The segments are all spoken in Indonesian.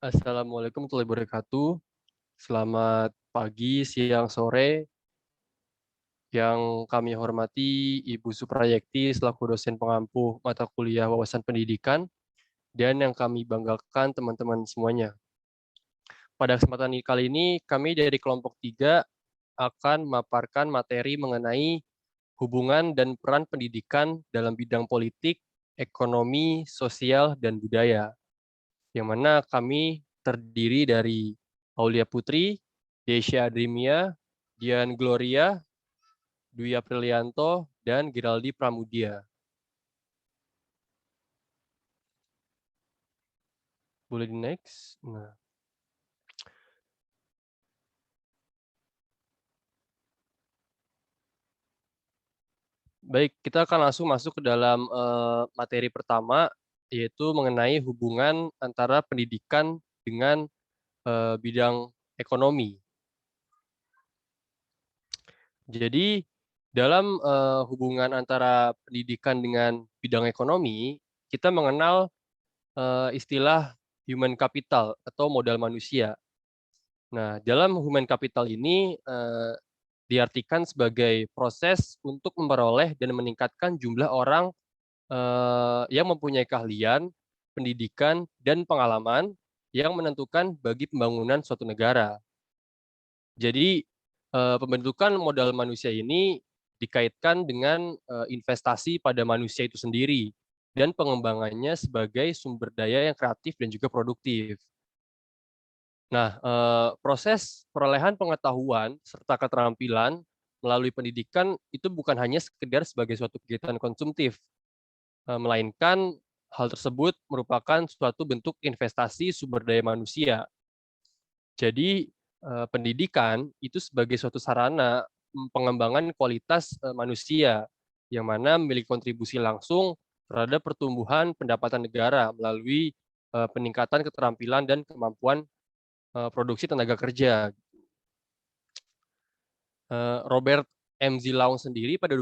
Assalamualaikum warahmatullahi wabarakatuh. Selamat pagi, siang, sore. Yang kami hormati Ibu Suprayekti selaku dosen pengampu mata kuliah wawasan pendidikan dan yang kami banggakan teman-teman semuanya. Pada kesempatan kali ini kami dari kelompok 3 akan memaparkan materi mengenai hubungan dan peran pendidikan dalam bidang politik, ekonomi, sosial, dan budaya. Yang mana kami terdiri dari Aulia Putri, Desya Adrimia, Dian Gloria, Dwi Aprilianto, dan Giraldi Pramudia. Boleh di next? Nah. Baik, kita akan langsung masuk ke dalam materi pertama, yaitu mengenai hubungan antara pendidikan dengan bidang ekonomi. Jadi dalam hubungan antara pendidikan dengan bidang ekonomi, kita mengenal istilah human capital atau modal manusia. Nah, dalam human capital ini diartikan sebagai proses untuk memperoleh dan meningkatkan jumlah orang yang mempunyai keahlian, pendidikan, dan pengalaman yang menentukan bagi pembangunan suatu negara. Jadi pembentukan modal manusia ini dikaitkan dengan investasi pada manusia itu sendiri dan pengembangannya sebagai sumber daya yang kreatif dan juga produktif. Nah, proses perolehan pengetahuan serta keterampilan melalui pendidikan itu bukan hanya sekedar sebagai suatu kegiatan konsumtif, melainkan hal tersebut merupakan suatu bentuk investasi sumber daya manusia. Jadi, pendidikan itu sebagai suatu sarana pengembangan kualitas manusia, yang mana memiliki kontribusi langsung terhadap pertumbuhan pendapatan negara melalui peningkatan keterampilan dan kemampuan produksi tenaga kerja. Robert M. Zilaung sendiri pada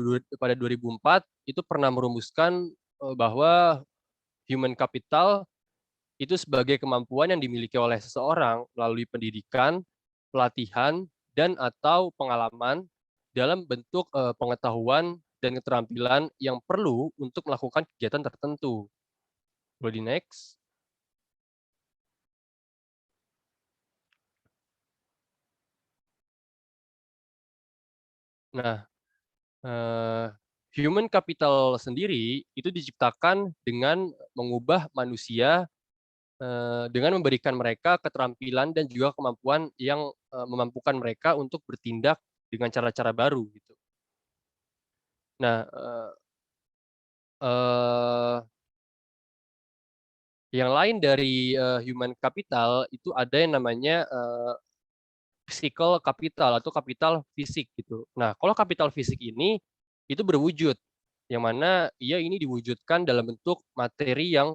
2004 itu pernah merumuskan bahwa human capital itu sebagai kemampuan yang dimiliki oleh seseorang melalui pendidikan, pelatihan, dan atau pengalaman dalam bentuk pengetahuan dan keterampilan yang perlu untuk melakukan kegiatan tertentu. Boleh di next? Nah, human capital sendiri itu diciptakan dengan mengubah manusia dengan memberikan mereka keterampilan dan juga kemampuan yang memampukan mereka untuk bertindak dengan cara-cara baru gitu. Nah, eee, yang lain dari human capital itu ada yang namanya physical capital atau kapital fisik gitu. Nah, kalau kapital fisik ini itu berwujud, yang mana ia ini diwujudkan dalam bentuk materi yang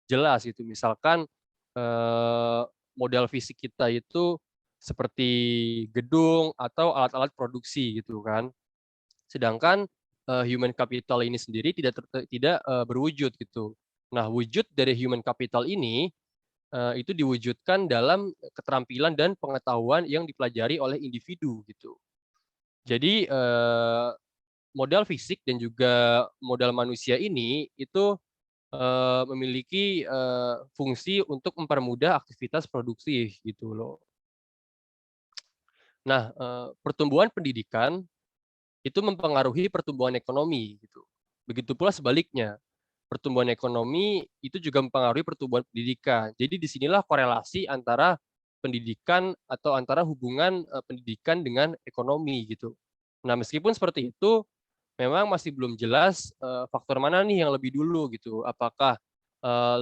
jelas gitu. Misalkan eee, modal fisik kita itu seperti gedung atau alat-alat produksi gitu kan. Sedangkan human capital ini sendiri tidak berwujud gitu. Nah, wujud dari human capital ini itu diwujudkan dalam keterampilan dan pengetahuan yang dipelajari oleh individu gitu. Jadi modal fisik dan juga modal manusia ini itu memiliki fungsi untuk mempermudah aktivitas produktif gitu loh. Nah, pertumbuhan pendidikan itu mempengaruhi pertumbuhan ekonomi gitu. Begitu pula sebaliknya, pertumbuhan ekonomi itu juga mempengaruhi pertumbuhan pendidikan. Jadi disinilah korelasi antara pendidikan atau antara hubungan pendidikan dengan ekonomi gitu. Nah, meskipun seperti itu, memang masih belum jelas faktor mana nih yang lebih dulu gitu. Apakah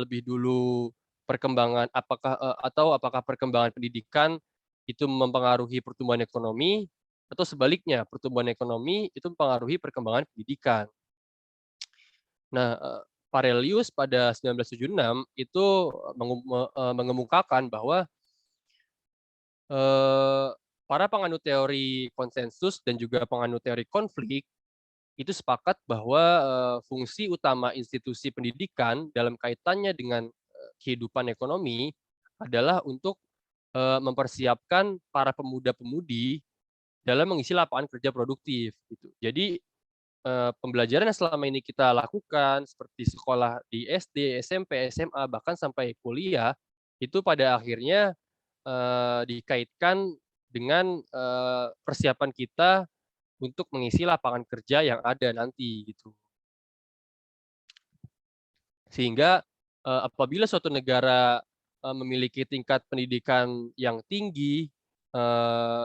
lebih dulu perkembangan apakah perkembangan pendidikan itu mempengaruhi pertumbuhan ekonomi atau sebaliknya pertumbuhan ekonomi itu mempengaruhi perkembangan pendidikan. Nah, Parelius pada 1976 itu mengemukakan bahwa eee, para penganut teori konsensus dan juga penganut teori konflik itu sepakat bahwa fungsi utama institusi pendidikan dalam kaitannya dengan kehidupan ekonomi adalah untuk mempersiapkan para pemuda-pemudi dalam mengisi lapangan kerja produktif gitu. Jadi, pembelajaran yang selama ini kita lakukan seperti sekolah di SD, SMP, SMA, bahkan sampai kuliah, itu pada akhirnya, dikaitkan dengan, persiapan kita untuk mengisi lapangan kerja yang ada nanti gitu. Sehingga, apabila suatu negara, memiliki tingkat pendidikan yang tinggi, eee,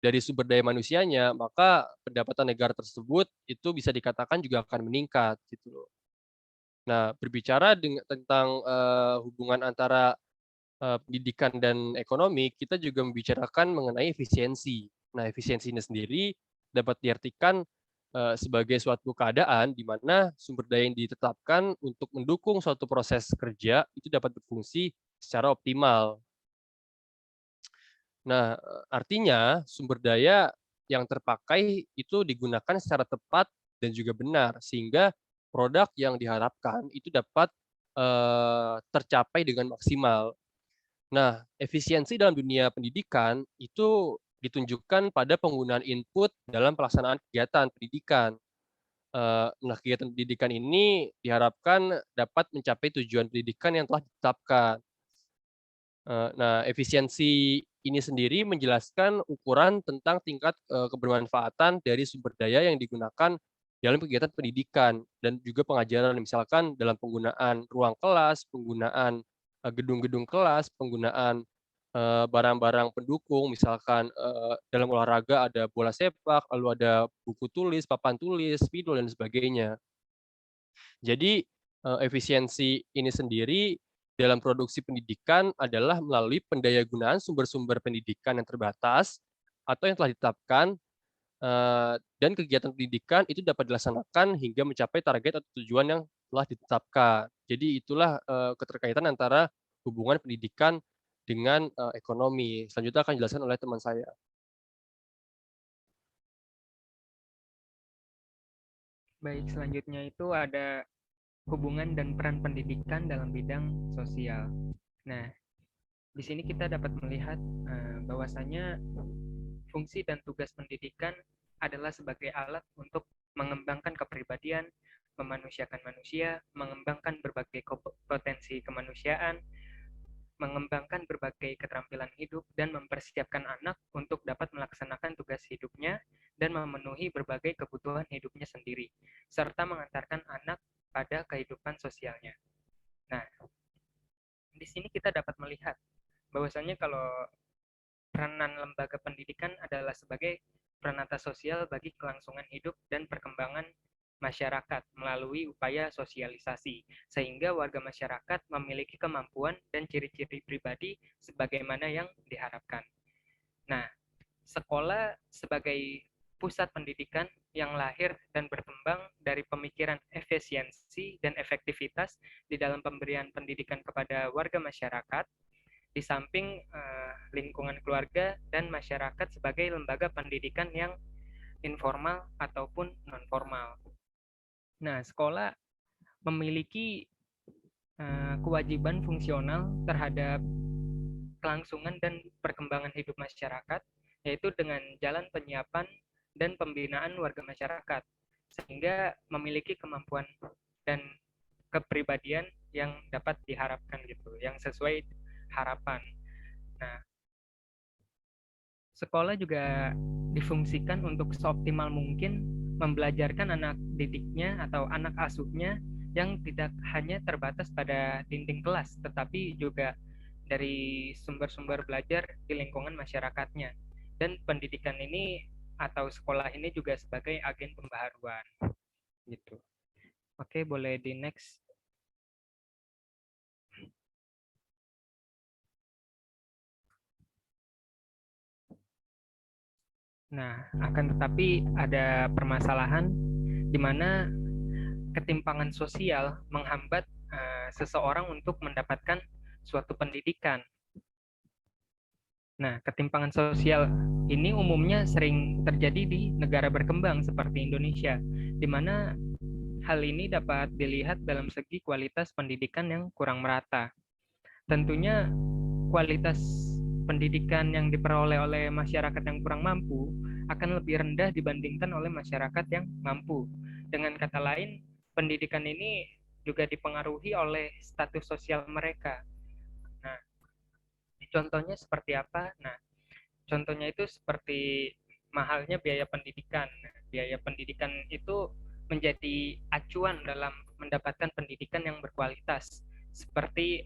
dari sumber daya manusianya, maka pendapatan negara tersebut itu bisa dikatakan juga akan meningkat gitu loh. Nah, berbicara tentang, hubungan antara, pendidikan dan ekonomi, kita juga membicarakan mengenai efisiensi. Nah, efisiensi ini sendiri dapat diartikan, sebagai suatu keadaan di mana sumber daya yang ditetapkan untuk mendukung suatu proses kerja itu dapat berfungsi secara optimal. Nah, artinya sumber daya yang terpakai itu digunakan secara tepat dan juga benar, sehingga produk yang diharapkan itu dapat, tercapai dengan maksimal. Nah, efisiensi dalam dunia pendidikan itu ditunjukkan pada penggunaan input dalam pelaksanaan kegiatan pendidikan. Nah, kegiatan pendidikan ini diharapkan dapat mencapai tujuan pendidikan yang telah ditetapkan. Nah, efisiensi ini sendiri menjelaskan ukuran tentang tingkat, kebermanfaatan dari sumber daya yang digunakan dalam kegiatan pendidikan dan juga pengajaran. Misalkan dalam penggunaan ruang kelas, penggunaan, gedung-gedung kelas, penggunaan, barang-barang pendukung, misalkan, dalam olahraga ada bola sepak, lalu ada buku tulis, papan tulis, spidol, dan sebagainya. Jadi, efisiensi ini sendiri dalam produksi pendidikan adalah melalui pendayagunaan sumber-sumber pendidikan yang terbatas atau yang telah ditetapkan, dan kegiatan pendidikan itu dapat dilaksanakan hingga mencapai target atau tujuan yang telah ditetapkan. Jadi itulah, keterkaitan antara hubungan pendidikan dengan, ekonomi. Selanjutnya akan dijelaskan oleh teman saya. Baik, selanjutnya itu ada hubungan dan peran pendidikan dalam bidang sosial. Nah, di sini kita dapat melihat bahwasanya fungsi dan tugas pendidikan adalah sebagai alat untuk mengembangkan kepribadian, memanusiakan manusia, mengembangkan berbagai potensi kemanusiaan, mengembangkan berbagai keterampilan hidup, dan mempersiapkan anak untuk dapat melaksanakan tugas hidupnya dan memenuhi berbagai kebutuhan hidupnya sendiri, serta mengantarkan anak pada kehidupan sosialnya. Nah, di sini kita dapat melihat bahwasanya kalau peranan lembaga pendidikan adalah sebagai peranata sosial bagi kelangsungan hidup dan perkembangan masyarakat melalui upaya sosialisasi, sehingga warga masyarakat memiliki kemampuan dan ciri-ciri pribadi sebagaimana yang diharapkan. Nah, sekolah sebagai pusat pendidikan yang lahir dan berkembang dari pemikiran efisiensi dan efektivitas di dalam pemberian pendidikan kepada warga masyarakat, di samping lingkungan keluarga dan masyarakat sebagai lembaga pendidikan yang informal ataupun non formal. Nah, sekolah memiliki kewajiban fungsional terhadap kelangsungan dan perkembangan hidup masyarakat, yaitu dengan jalan penyiapan dan pembinaan warga masyarakat, sehingga memiliki kemampuan dan kepribadian yang dapat diharapkan gitu, yang sesuai harapan. Nah, sekolah juga difungsikan untuk seoptimal mungkin membelajarkan anak didiknya atau anak asuhnya yang tidak hanya terbatas pada dinding kelas, tetapi juga dari sumber-sumber belajar di lingkungan masyarakatnya. Dan pendidikan ini atau sekolah ini juga sebagai agen pembaharuan. Gitu. Oke, boleh di next. Nah, akan tetapi ada permasalahan di mana ketimpangan sosial menghambat seseorang untuk mendapatkan suatu pendidikan. Nah, ketimpangan sosial ini umumnya sering terjadi di negara berkembang seperti Indonesia, di mana hal ini dapat dilihat dalam segi kualitas pendidikan yang kurang merata. Tentunya kualitas pendidikan yang diperoleh oleh masyarakat yang kurang mampu akan lebih rendah dibandingkan oleh masyarakat yang mampu. Dengan kata lain, pendidikan ini juga dipengaruhi oleh status sosial mereka. Nah, contohnya seperti apa? Nah, contohnya itu seperti mahalnya biaya pendidikan. Nah, biaya pendidikan itu menjadi acuan dalam mendapatkan pendidikan yang berkualitas. Seperti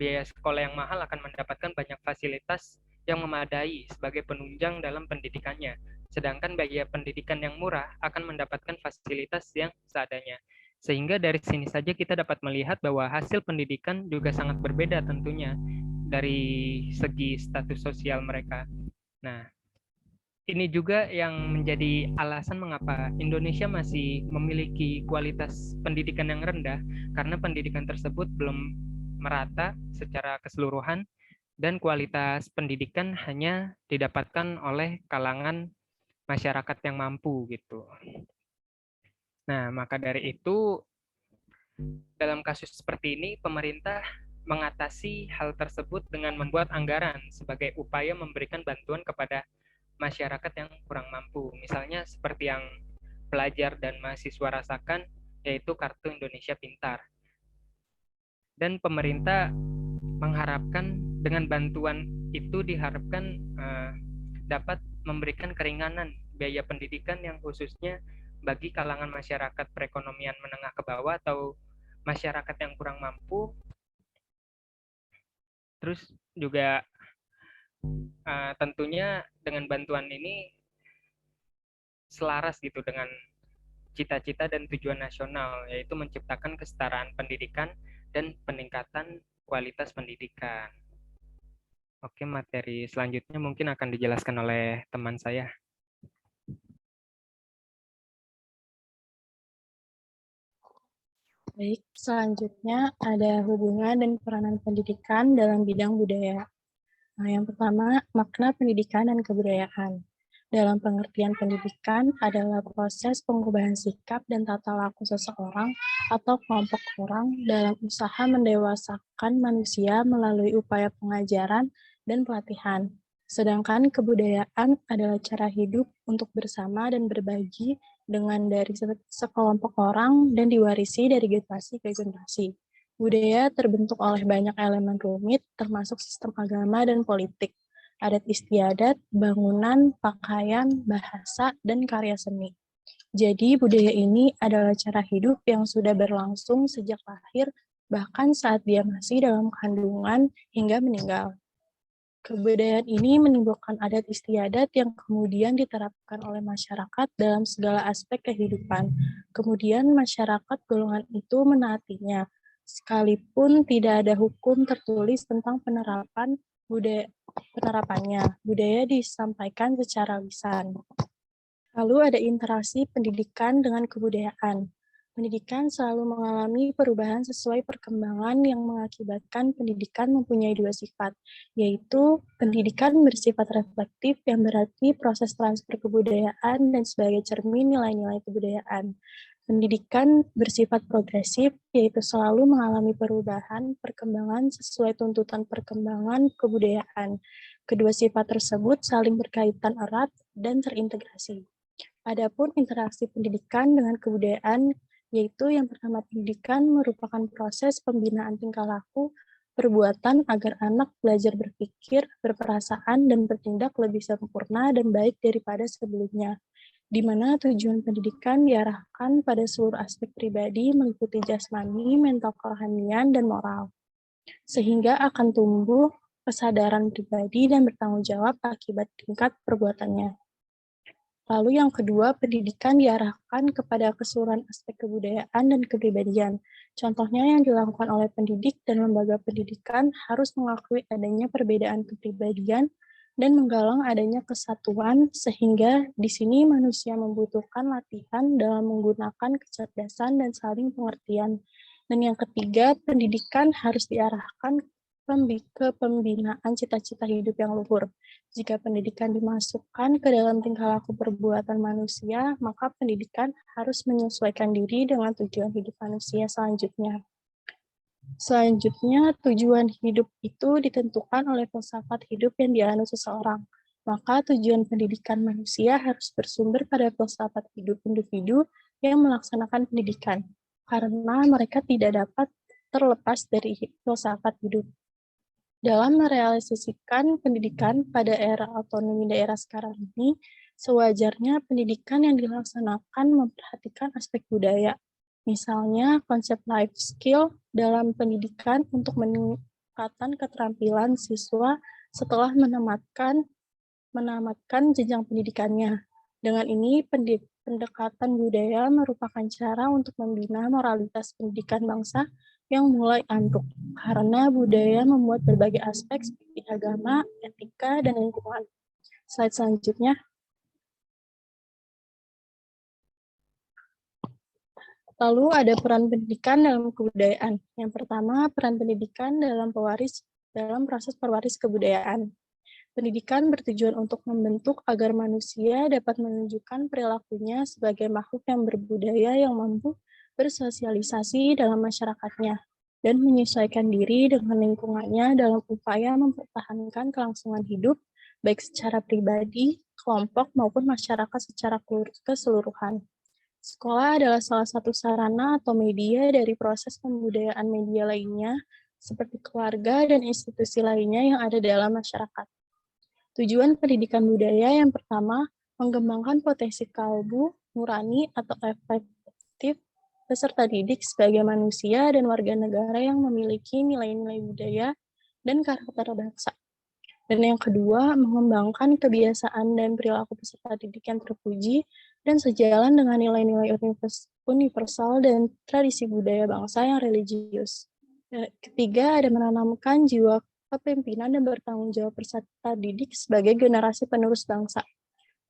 biaya sekolah yang mahal akan mendapatkan banyak fasilitas yang memadai sebagai penunjang dalam pendidikannya. Sedangkan biaya pendidikan yang murah akan mendapatkan fasilitas yang seadanya. Sehingga dari sini saja kita dapat melihat bahwa hasil pendidikan juga sangat berbeda tentunya dari segi status sosial mereka. Nah, ini juga yang menjadi alasan mengapa Indonesia masih memiliki kualitas pendidikan yang rendah, karena pendidikan tersebut belum merata secara keseluruhan dan kualitas pendidikan hanya didapatkan oleh kalangan masyarakat yang mampu gitu. Nah, maka dari itu dalam kasus seperti ini pemerintah mengatasi hal tersebut dengan membuat anggaran sebagai upaya memberikan bantuan kepada masyarakat yang kurang mampu. Misalnya seperti yang pelajar dan mahasiswa rasakan, yaitu Kartu Indonesia Pintar. Dan pemerintah mengharapkan dengan bantuan itu diharapkan dapat memberikan keringanan biaya pendidikan yang khususnya bagi kalangan masyarakat perekonomian menengah ke bawah atau masyarakat yang kurang mampu. Terus juga tentunya dengan bantuan ini selaras gitu dengan cita-cita dan tujuan nasional, yaitu menciptakan kesetaraan pendidikan dan peningkatan kualitas pendidikan. Oke, materi selanjutnya mungkin akan dijelaskan oleh teman saya. Baik, selanjutnya ada hubungan dan peranan pendidikan dalam bidang budaya. Nah, yang pertama, makna pendidikan dan kebudayaan. Dalam pengertian pendidikan adalah proses pengubahan sikap dan tata laku seseorang atau kelompok orang dalam usaha mendewasakan manusia melalui upaya pengajaran dan pelatihan. Sedangkan kebudayaan adalah cara hidup untuk bersama dan berbagi dengan dari sekelompok orang dan diwarisi dari generasi ke generasi. Budaya terbentuk oleh banyak elemen rumit, termasuk sistem agama dan politik, adat istiadat, bangunan, pakaian, bahasa, dan karya seni. Jadi budaya ini adalah cara hidup yang sudah berlangsung sejak lahir, bahkan saat dia masih dalam kandungan hingga meninggal. Kebudayaan ini menimbulkan adat istiadat yang kemudian diterapkan oleh masyarakat dalam segala aspek kehidupan. Kemudian masyarakat golongan itu menaatinya, sekalipun tidak ada hukum tertulis tentang penerapannya. Budaya disampaikan secara lisan. Lalu ada interaksi pendidikan dengan kebudayaan. Pendidikan selalu mengalami perubahan sesuai perkembangan yang mengakibatkan pendidikan mempunyai dua sifat, yaitu pendidikan bersifat reflektif yang berarti proses transfer kebudayaan dan sebagai cermin nilai-nilai kebudayaan. Pendidikan bersifat progresif, yaitu selalu mengalami perubahan perkembangan sesuai tuntutan perkembangan kebudayaan. Kedua sifat tersebut saling berkaitan erat dan terintegrasi. Adapun interaksi pendidikan dengan kebudayaan, yaitu yang pertama pendidikan merupakan proses pembinaan tingkah laku, perbuatan agar anak belajar berpikir, berperasaan, dan bertindak lebih sempurna dan baik daripada sebelumnya, di mana tujuan pendidikan diarahkan pada seluruh aspek pribadi meliputi jasmani, mental kerohanian, dan moral, sehingga akan tumbuh kesadaran pribadi dan bertanggung jawab akibat tingkat perbuatannya. Lalu yang kedua, pendidikan diarahkan kepada keseluruhan aspek kebudayaan dan kepribadian. Contohnya yang dilakukan oleh pendidik dan lembaga pendidikan harus mengakui adanya perbedaan kepribadian dan menggalang adanya kesatuan, sehingga di sini manusia membutuhkan latihan dalam menggunakan kecerdasan dan saling pengertian. Dan yang ketiga, pendidikan harus diarahkan ke pembinaan cita-cita hidup yang luhur. Jika pendidikan dimasukkan ke dalam tingkah laku perbuatan manusia, maka pendidikan harus menyesuaikan diri dengan tujuan hidup manusia selanjutnya. Selanjutnya, tujuan hidup itu ditentukan oleh filsafat hidup yang dianut seseorang. Maka tujuan pendidikan manusia harus bersumber pada filsafat hidup individu yang melaksanakan pendidikan, karena mereka tidak dapat terlepas dari filsafat hidup. Dalam merealisasikan pendidikan pada era otonomi daerah sekarang ini, sewajarnya pendidikan yang dilaksanakan memperhatikan aspek budaya. Misalnya, konsep life skill dalam pendidikan untuk meningkatkan keterampilan siswa setelah menamatkan jenjang pendidikannya. Dengan ini, pendekatan budaya merupakan cara untuk membina moralitas pendidikan bangsa yang mulai ambruk, karena budaya memuat berbagai aspek seperti agama, etika, dan lingkungan. Slide selanjutnya. Lalu ada peran pendidikan dalam kebudayaan. Yang pertama, peran pendidikan dalam proses pewaris kebudayaan. Pendidikan bertujuan untuk membentuk agar manusia dapat menunjukkan perilakunya sebagai makhluk yang berbudaya yang mampu bersosialisasi dalam masyarakatnya dan menyesuaikan diri dengan lingkungannya dalam upaya mempertahankan kelangsungan hidup baik secara pribadi, kelompok, maupun masyarakat secara keseluruhan. Sekolah adalah salah satu sarana atau media dari proses pembudayaan media lainnya, seperti keluarga dan institusi lainnya yang ada dalam masyarakat. Tujuan pendidikan budaya yang pertama, mengembangkan potensi kalbu, nurani, atau efektif peserta didik sebagai manusia dan warga negara yang memiliki nilai-nilai budaya dan karakter bangsa. Dan yang kedua, mengembangkan kebiasaan dan perilaku peserta didik yang terpuji dan sejalan dengan nilai-nilai universal dan tradisi budaya bangsa yang religius. Ketiga, ada menanamkan jiwa kepemimpinan dan bertanggung jawab peserta didik sebagai generasi penerus bangsa.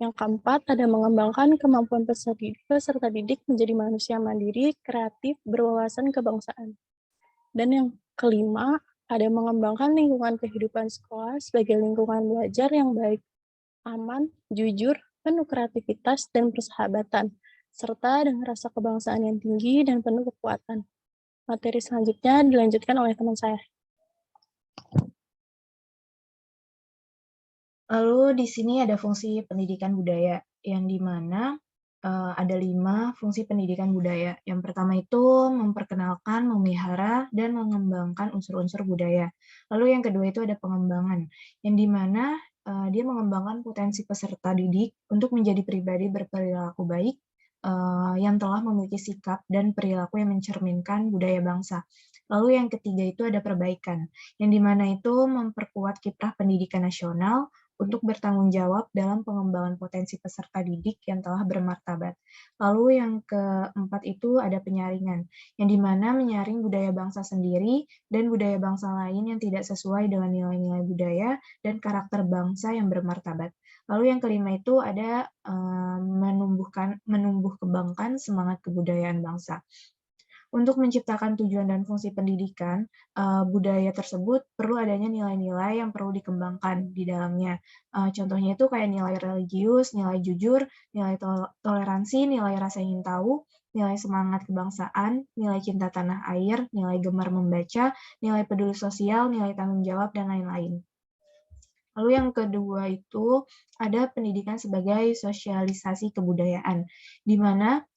Yang keempat, ada mengembangkan kemampuan peserta didik menjadi manusia mandiri, kreatif, berwawasan kebangsaan. Dan yang kelima, ada mengembangkan lingkungan kehidupan sekolah sebagai lingkungan belajar yang baik, aman, jujur, penuh kreativitas dan persahabatan, serta dengan rasa kebangsaan yang tinggi dan penuh kekuatan. Materi selanjutnya dilanjutkan oleh teman saya. Lalu di sini ada fungsi pendidikan budaya, yang di mana ada 5 fungsi pendidikan budaya. Yang pertama itu memperkenalkan, memelihara, dan mengembangkan unsur-unsur budaya. Lalu yang kedua itu ada pengembangan, yang di mana dia mengembangkan potensi peserta didik untuk menjadi pribadi berperilaku baik, yang telah memiliki sikap dan perilaku yang mencerminkan budaya bangsa. Lalu yang ketiga itu ada perbaikan, yang di mana itu memperkuat kiprah pendidikan nasional untuk bertanggung jawab dalam pengembangan potensi peserta didik yang telah bermartabat. Lalu yang keempat itu ada penyaringan, yang di mana menyaring budaya bangsa sendiri dan budaya bangsa lain yang tidak sesuai dengan nilai-nilai budaya dan karakter bangsa yang bermartabat. Lalu yang kelima itu ada menumbuh kembangkan semangat kebudayaan bangsa. Untuk menciptakan tujuan dan fungsi pendidikan, budaya tersebut perlu adanya nilai-nilai yang perlu dikembangkan di dalamnya. Contohnya itu kayak nilai religius, nilai jujur, nilai toleransi, nilai rasa ingin tahu, nilai semangat kebangsaan, nilai cinta tanah air, nilai gemar membaca, nilai peduli sosial, nilai tanggung jawab, dan lain-lain. Lalu yang kedua itu ada pendidikan sebagai sosialisasi kebudayaan, di mana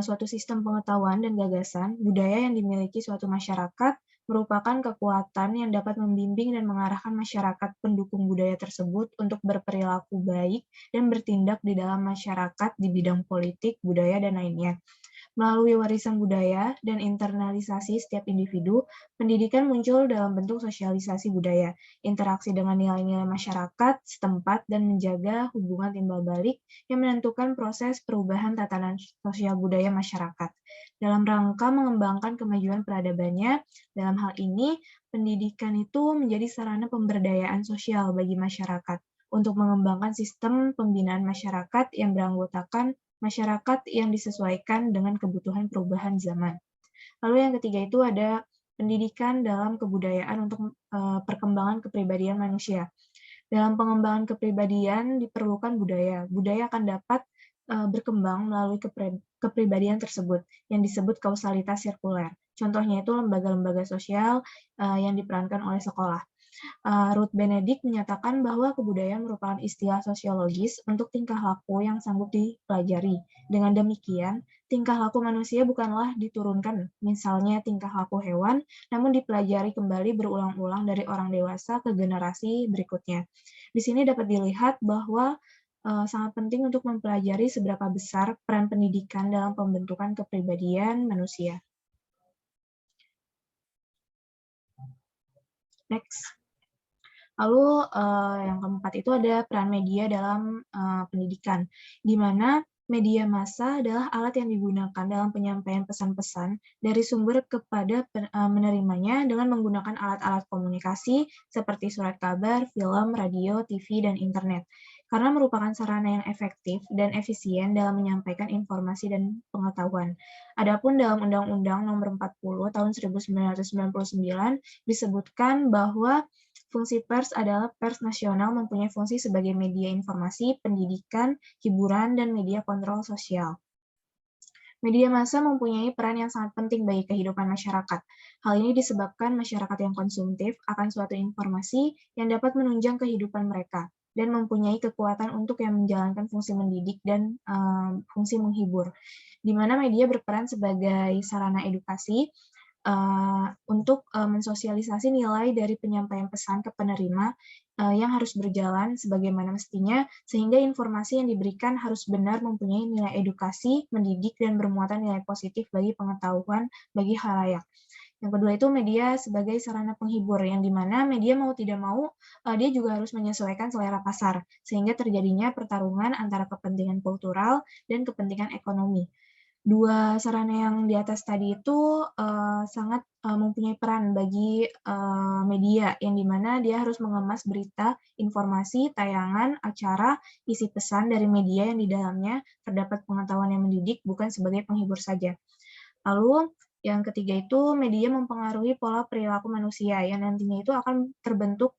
suatu sistem pengetahuan dan gagasan budaya yang dimiliki suatu masyarakat merupakan kekuatan yang dapat membimbing dan mengarahkan masyarakat pendukung budaya tersebut untuk berperilaku baik dan bertindak di dalam masyarakat di bidang politik, budaya, dan lainnya. Melalui warisan budaya dan internalisasi setiap individu, pendidikan muncul dalam bentuk sosialisasi budaya, interaksi dengan nilai-nilai masyarakat setempat, dan menjaga hubungan timbal balik yang menentukan proses perubahan tatanan sosial budaya masyarakat. Dalam rangka mengembangkan kemajuan peradabannya, dalam hal ini, pendidikan itu menjadi sarana pemberdayaan sosial bagi masyarakat untuk mengembangkan sistem pembinaan masyarakat yang beranggotakan masyarakat yang disesuaikan dengan kebutuhan perubahan zaman. Lalu yang ketiga itu ada pendidikan dalam kebudayaan untuk perkembangan kepribadian manusia. Dalam pengembangan kepribadian diperlukan budaya. Budaya akan dapat berkembang melalui kepribadian tersebut yang disebut kausalitas sirkuler. Contohnya itu lembaga-lembaga sosial yang diperankan oleh sekolah. Ruth Benedict menyatakan bahwa kebudayaan merupakan istilah sosiologis untuk tingkah laku yang sanggup dipelajari. Dengan demikian, tingkah laku manusia bukanlah diturunkan, misalnya tingkah laku hewan, namun dipelajari kembali berulang-ulang dari orang dewasa ke generasi berikutnya. Di sini dapat dilihat bahwa sangat penting untuk mempelajari seberapa besar peran pendidikan dalam pembentukan kepribadian manusia. Next. Lalu yang keempat itu ada peran media dalam pendidikan, di mana media massa adalah alat yang digunakan dalam penyampaian pesan-pesan dari sumber kepada menerimanya dengan menggunakan alat-alat komunikasi seperti surat kabar, film, radio, TV, dan internet. Karena merupakan sarana yang efektif dan efisien dalam menyampaikan informasi dan pengetahuan. Adapun dalam Undang-Undang Nomor 40 Tahun 1999 disebutkan bahwa fungsi pers adalah pers nasional mempunyai fungsi sebagai media informasi, pendidikan, hiburan, dan media kontrol sosial. Media massa mempunyai peran yang sangat penting bagi kehidupan masyarakat. Hal ini disebabkan masyarakat yang konsumtif akan suatu informasi yang dapat menunjang kehidupan mereka dan mempunyai kekuatan untuk yang menjalankan fungsi mendidik dan fungsi menghibur, di mana media berperan sebagai sarana edukasi untuk mensosialisasi nilai dari penyampaian pesan ke penerima yang harus berjalan sebagaimana mestinya, sehingga informasi yang diberikan harus benar mempunyai nilai edukasi, mendidik, dan bermuatan nilai positif bagi pengetahuan bagi khalayak. Yang kedua itu media sebagai sarana penghibur, yang dimana media mau tidak mau, dia juga harus menyesuaikan selera pasar, sehingga terjadinya pertarungan antara kepentingan kultural dan kepentingan ekonomi. Dua sarana yang di atas tadi itu sangat mempunyai peran bagi media, yang dimana dia harus mengemas berita, informasi, tayangan, acara, isi pesan dari media yang di dalamnya terdapat pengetahuan yang mendidik, bukan sebagai penghibur saja. Lalu yang ketiga itu media mempengaruhi pola perilaku manusia yang nantinya itu akan terbentuk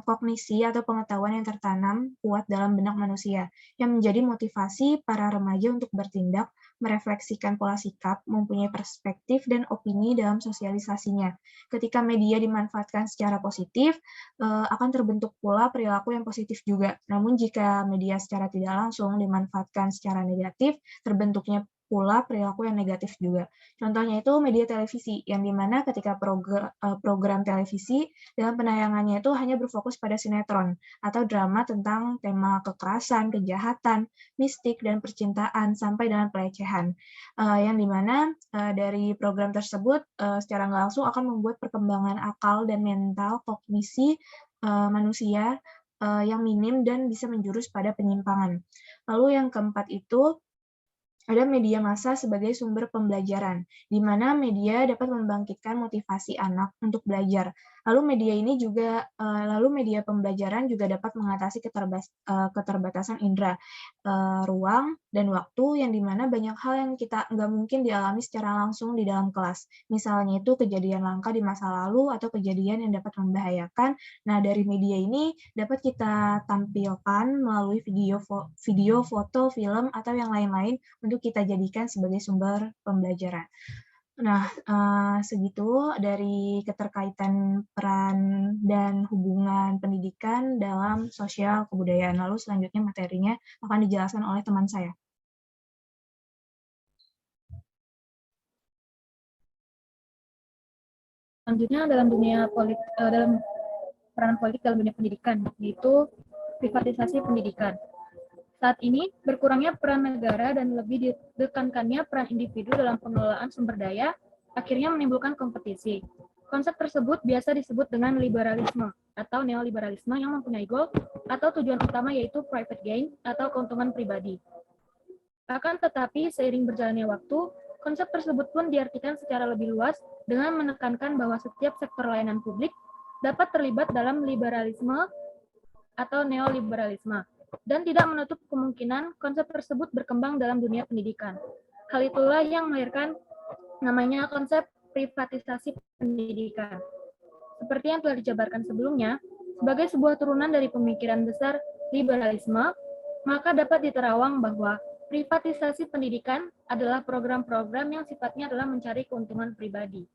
kognisi atau pengetahuan yang tertanam kuat dalam benak manusia yang menjadi motivasi para remaja untuk bertindak, merefleksikan pola sikap, mempunyai perspektif dan opini dalam sosialisasinya. Ketika media dimanfaatkan secara positif, akan terbentuk pula perilaku yang positif juga. Namun jika media secara tidak langsung dimanfaatkan secara negatif, terbentuknya pula perilaku yang negatif juga. Contohnya itu media televisi, yang dimana ketika program televisi dalam penayangannya itu hanya berfokus pada sinetron atau drama tentang tema kekerasan, kejahatan, mistik, dan percintaan sampai dengan pelecehan. Yang dimana dari program tersebut secara nggak langsung akan membuat perkembangan akal dan mental kognisi manusia yang minim dan bisa menjurus pada penyimpangan. Lalu yang keempat itu ada media massa sebagai sumber pembelajaran, di mana media dapat membangkitkan motivasi anak untuk belajar. Lalu media pembelajaran juga dapat mengatasi keterbatasan indera, ruang, dan waktu, yang dimana banyak hal yang kita nggak mungkin dialami secara langsung di dalam kelas. Misalnya itu kejadian langka di masa lalu atau kejadian yang dapat membahayakan. Nah, dari media ini dapat kita tampilkan melalui video, foto, film, atau yang lain-lain untuk kita jadikan sebagai sumber pembelajaran. Nah, segitu dari keterkaitan peran dan hubungan pendidikan dalam sosial kebudayaan. Lalu selanjutnya materinya akan dijelaskan oleh teman saya. Selanjutnya dalam dalam peran politik dalam dunia pendidikan, yaitu privatisasi pendidikan. Saat ini, berkurangnya peran negara dan lebih ditekankannya peran individu dalam pengelolaan sumber daya, akhirnya menimbulkan kompetisi. Konsep tersebut biasa disebut dengan liberalisme atau neoliberalisme yang mempunyai goal atau tujuan utama yaitu private gain atau keuntungan pribadi. Akan tetapi, seiring berjalannya waktu, konsep tersebut pun diartikan secara lebih luas dengan menekankan bahwa setiap sektor layanan publik dapat terlibat dalam liberalisme atau neoliberalisme, dan tidak menutup kemungkinan konsep tersebut berkembang dalam dunia pendidikan. Hal itulah yang melahirkan namanya konsep privatisasi pendidikan. Seperti yang telah dijabarkan sebelumnya, sebagai sebuah turunan dari pemikiran besar liberalisme, maka dapat diterawang bahwa Privatisasi pendidikan adalah program-program yang sifatnya adalah mencari keuntungan pribadi.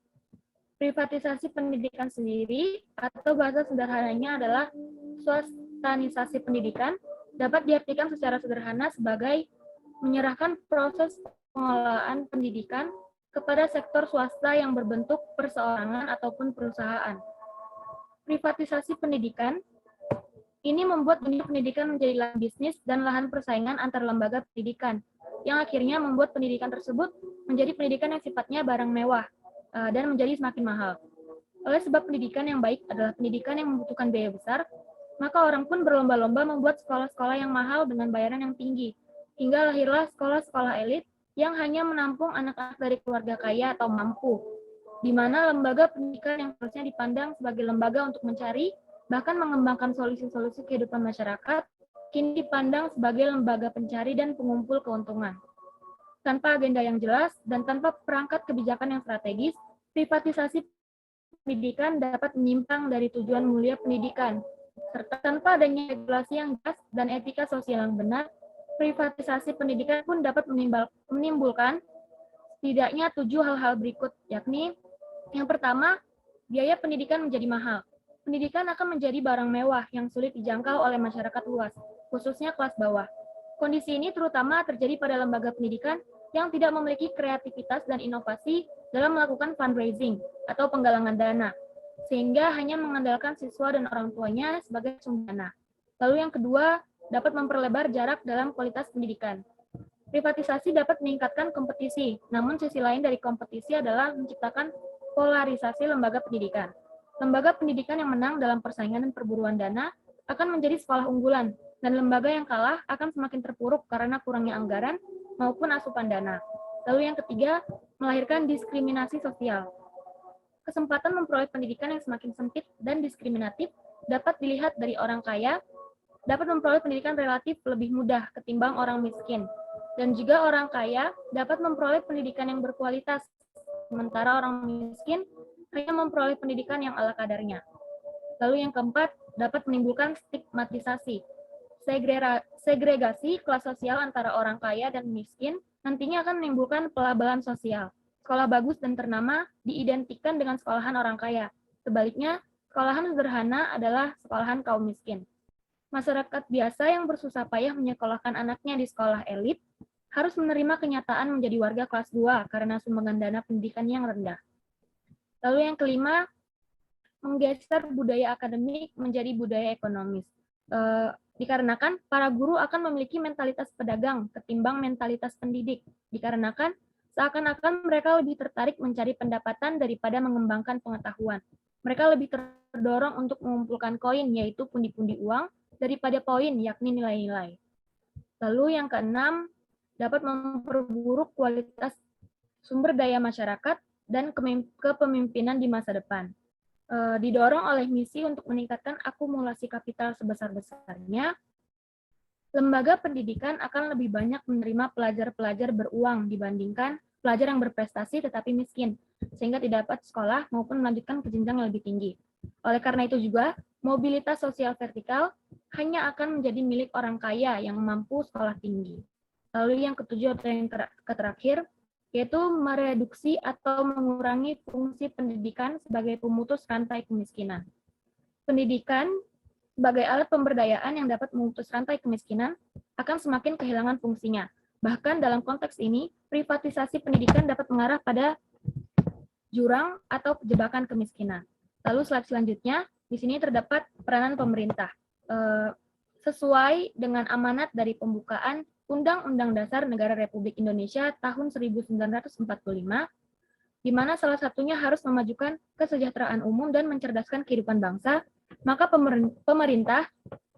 Privatisasi pendidikan sendiri atau bahasa sederhananya adalah swastanisasi pendidikan dapat diartikan secara sederhana sebagai menyerahkan proses pengelolaan pendidikan kepada sektor swasta yang berbentuk perseorangan ataupun perusahaan. Privatisasi pendidikan ini membuat dunia pendidikan menjadi lahan bisnis dan lahan persaingan antar lembaga pendidikan, yang akhirnya membuat pendidikan tersebut menjadi pendidikan yang sifatnya barang mewah dan menjadi semakin mahal. Oleh sebab pendidikan yang baik adalah pendidikan yang membutuhkan biaya besar, maka orang pun berlomba-lomba membuat sekolah-sekolah yang mahal dengan bayaran yang tinggi, hingga lahirlah sekolah-sekolah elit yang hanya menampung anak-anak dari keluarga kaya atau mampu, di mana lembaga pendidikan yang seharusnya dipandang sebagai lembaga untuk mencari bahkan mengembangkan solusi-solusi kehidupan masyarakat, kini dipandang sebagai lembaga pencari dan pengumpul keuntungan. Tanpa agenda yang jelas dan tanpa perangkat kebijakan yang strategis, privatisasi pendidikan dapat menyimpang dari tujuan mulia pendidikan. Serta tanpa adanya regulasi yang jelas dan etika sosial yang benar, privatisasi pendidikan pun dapat menimbulkan setidaknya 7 hal-hal berikut, yakni yang pertama, biaya pendidikan menjadi mahal. Pendidikan akan menjadi barang mewah yang sulit dijangkau oleh masyarakat luas, khususnya kelas bawah. Kondisi ini terutama terjadi pada lembaga pendidikan yang tidak memiliki kreativitas dan inovasi dalam melakukan fundraising atau penggalangan dana, sehingga hanya mengandalkan siswa dan orang tuanya sebagai sumber dana. Lalu yang kedua, dapat memperlebar jarak dalam kualitas pendidikan. Privatisasi dapat meningkatkan kompetisi, namun sisi lain dari kompetisi adalah menciptakan polarisasi lembaga pendidikan. Lembaga pendidikan yang menang dalam persaingan dan perburuan dana akan menjadi sekolah unggulan, dan lembaga yang kalah akan semakin terpuruk karena kurangnya anggaran maupun asupan dana. Lalu yang ketiga, melahirkan diskriminasi sosial. Kesempatan memperoleh pendidikan yang semakin sempit dan diskriminatif dapat dilihat dari orang kaya dapat memperoleh pendidikan relatif lebih mudah ketimbang orang miskin. Dan juga orang kaya dapat memperoleh pendidikan yang berkualitas, sementara orang miskin hanya memperoleh pendidikan yang ala kadarnya. Lalu yang keempat, dapat menimbulkan stigmatisasi. Segregasi kelas sosial antara orang kaya dan miskin nantinya akan menimbulkan pelabelan sosial. Sekolah bagus dan ternama diidentikan dengan sekolahan orang kaya. Sebaliknya, sekolahan sederhana adalah sekolahan kaum miskin. Masyarakat biasa yang bersusah payah menyekolahkan anaknya di sekolah elit harus menerima kenyataan menjadi warga kelas 2 karena sumbangan dana pendidikan yang rendah. Lalu yang kelima, menggeser budaya akademik menjadi budaya ekonomis. Dikarenakan para guru akan memiliki mentalitas pedagang ketimbang mentalitas pendidik. Dikarenakan seakan-akan mereka lebih tertarik mencari pendapatan daripada mengembangkan pengetahuan. Mereka lebih terdorong untuk mengumpulkan koin, yaitu pundi-pundi uang, daripada poin, yakni nilai-nilai. Lalu yang keenam, dapat memperburuk kualitas sumber daya masyarakat dan kepemimpinan di masa depan. Didorong oleh misi untuk meningkatkan akumulasi kapital sebesar-besarnya, lembaga pendidikan akan lebih banyak menerima pelajar-pelajar beruang dibandingkan pelajar yang berprestasi tetapi miskin, sehingga tidak dapat sekolah maupun melanjutkan ke jenjang yang lebih tinggi. Oleh karena itu juga, mobilitas sosial vertikal hanya akan menjadi milik orang kaya yang mampu sekolah tinggi. Lalu yang ketujuh atau yang terakhir, yaitu mereduksi atau mengurangi fungsi pendidikan sebagai pemutus rantai kemiskinan. Pendidikan sebagai alat pemberdayaan yang dapat memutus rantai kemiskinan akan semakin kehilangan fungsinya. Bahkan dalam konteks ini, privatisasi pendidikan dapat mengarah pada jurang atau jebakan kemiskinan. Lalu slide selanjutnya, di sini terdapat peranan pemerintah. Sesuai dengan amanat dari pembukaan Undang-Undang Dasar Negara Republik Indonesia tahun 1945, di mana salah satunya harus memajukan kesejahteraan umum dan mencerdaskan kehidupan bangsa, maka pemerintah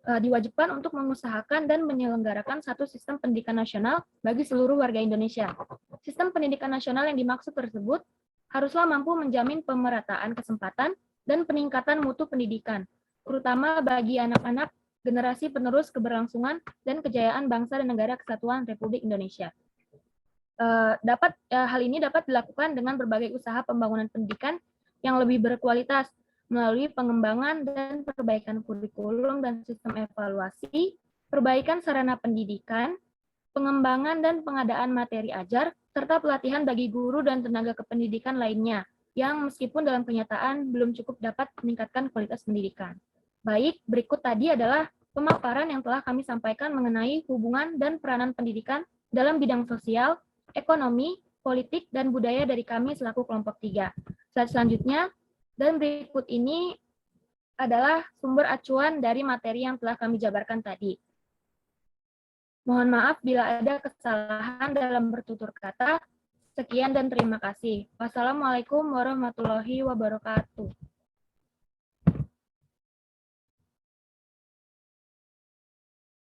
diwajibkan untuk mengusahakan dan menyelenggarakan satu sistem pendidikan nasional bagi seluruh warga Indonesia. Sistem pendidikan nasional yang dimaksud tersebut haruslah mampu menjamin pemerataan kesempatan dan peningkatan mutu pendidikan, terutama bagi anak-anak generasi penerus keberlangsungan dan kejayaan bangsa dan negara kesatuan Republik Indonesia. Hal ini dapat dilakukan dengan berbagai usaha pembangunan pendidikan yang lebih berkualitas melalui pengembangan dan perbaikan kurikulum dan sistem evaluasi, perbaikan sarana pendidikan, pengembangan dan pengadaan materi ajar, serta pelatihan bagi guru dan tenaga kependidikan lainnya, yang meskipun dalam kenyataan belum cukup dapat meningkatkan kualitas pendidikan. Baik, berikut tadi adalah pemaparan yang telah kami sampaikan mengenai hubungan dan peranan pendidikan dalam bidang sosial, ekonomi, politik, dan budaya dari kami selaku kelompok 3. Slide selanjutnya, dan berikut ini adalah sumber acuan dari materi yang telah kami jabarkan tadi. Mohon maaf bila ada kesalahan dalam bertutur kata. Sekian dan terima kasih. Wassalamualaikum warahmatullahi wabarakatuh.